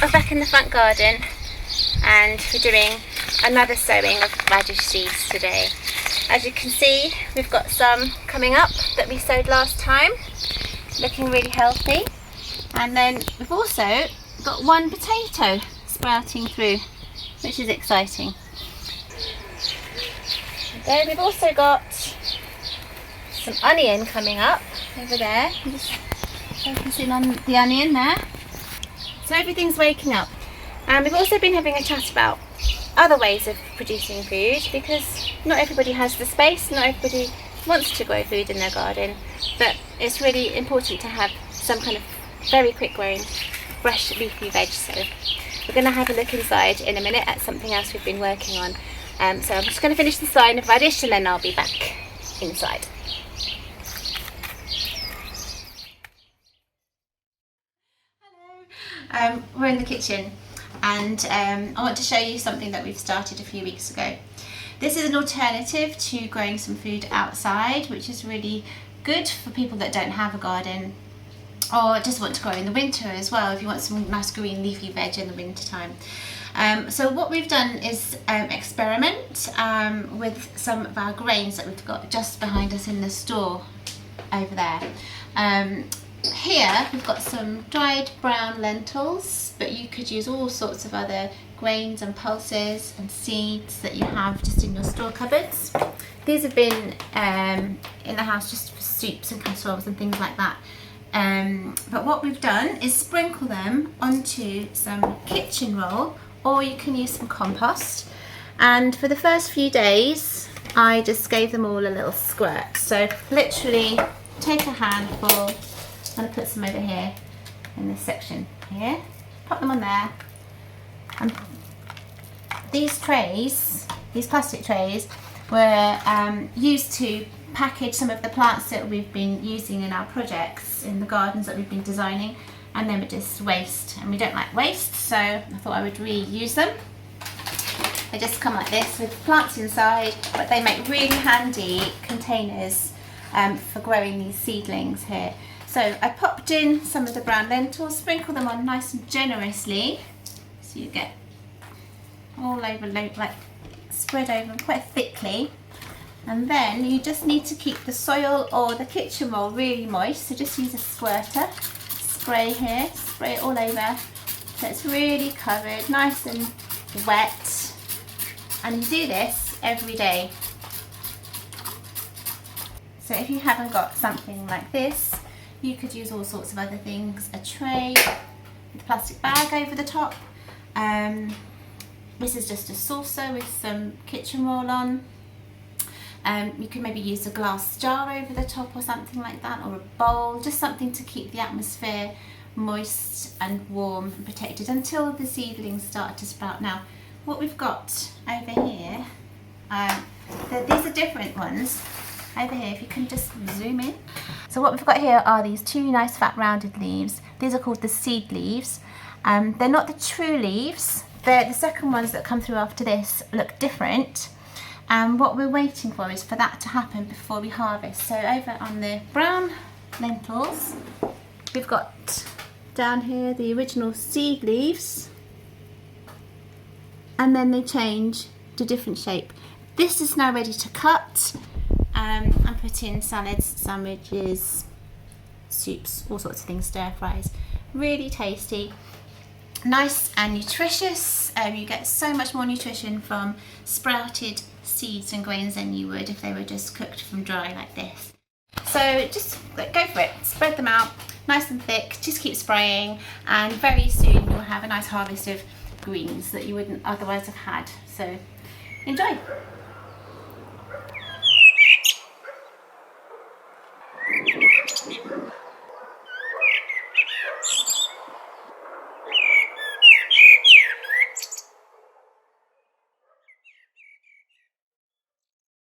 we're back in the front garden and we're doing another sowing of radish seeds today. As you can see, we've got some coming up that we sowed last time, looking really healthy. And then we've also got one potato sprouting through, which is exciting. And then we've also got some onion coming up over there. Just focusing on the onion there. So everything's waking up. And we've also been having a chat about other ways of producing food, because not everybody has the space, not everybody wants to grow food in their garden, but it's really important to have some kind of very quick growing fresh leafy veg. So we're going to have a look inside in a minute at something else we've been working on. So I'm just going to finish this line of radish and then I'll be back inside. We're in the kitchen and I want to show you something that we've started a few weeks ago. This is an alternative to growing some food outside, which is really good for people that don't have a garden or just want to grow in the winter as well, if you want some nice green leafy veg in the winter time. So what we've done is experiment with some of our grains that we've got just behind us in the store over there. Here we've got some dried brown lentils, but you could use all sorts of other grains and pulses and seeds that you have just in your store cupboards. These have been in the house just for soups and casseroles and things like that. But what we've done is sprinkle them onto some kitchen roll, or you can use some compost. And for the first few days I just gave them all a little squirt. So literally take a handful. I'm going to put some over here in this section here, pop them on there. And these trays, these plastic trays, were used to package some of the plants that we've been using in our projects in the gardens that we've been designing, and they were just waste, and we don't like waste, so I thought I would reuse them. They just come like this with plants inside, but they make really handy containers for growing these seedlings here. So I popped in some of the brown lentils, sprinkle them on nice and generously, so you get all over, like spread over quite thickly. And then you just need to keep the soil or the kitchen roll really moist, so just use a squirter, spray here, spray it all over, so it's really covered, nice and wet. And you do this every day. So if you haven't got something like this, you could use all sorts of other things. A tray with a plastic bag over the top. This is just a saucer with some kitchen roll on. You could maybe use a glass jar over the top or something like that, or a bowl, just something to keep the atmosphere moist and warm and protected until the seedlings start to sprout. Now, what we've got over here, these are different ones. Over here, if you can just zoom in. So what we've got here are these two nice fat rounded leaves. These are called the seed leaves. They're not the true leaves. The second ones that come through after this look different. And what we're waiting for is for that to happen before we harvest. So over on the brown lentils, we've got down here the original seed leaves, and then they change to different shape. This is now ready to cut and put in salads, sandwiches, soups, all sorts of things, stir fries. Really tasty, nice and nutritious. You get so much more nutrition from sprouted seeds and grains than you would if they were just cooked from dry like this. So just go for it, spread them out nice and thick, just keep spraying, and very soon you'll have a nice harvest of greens that you wouldn't otherwise have had. So enjoy.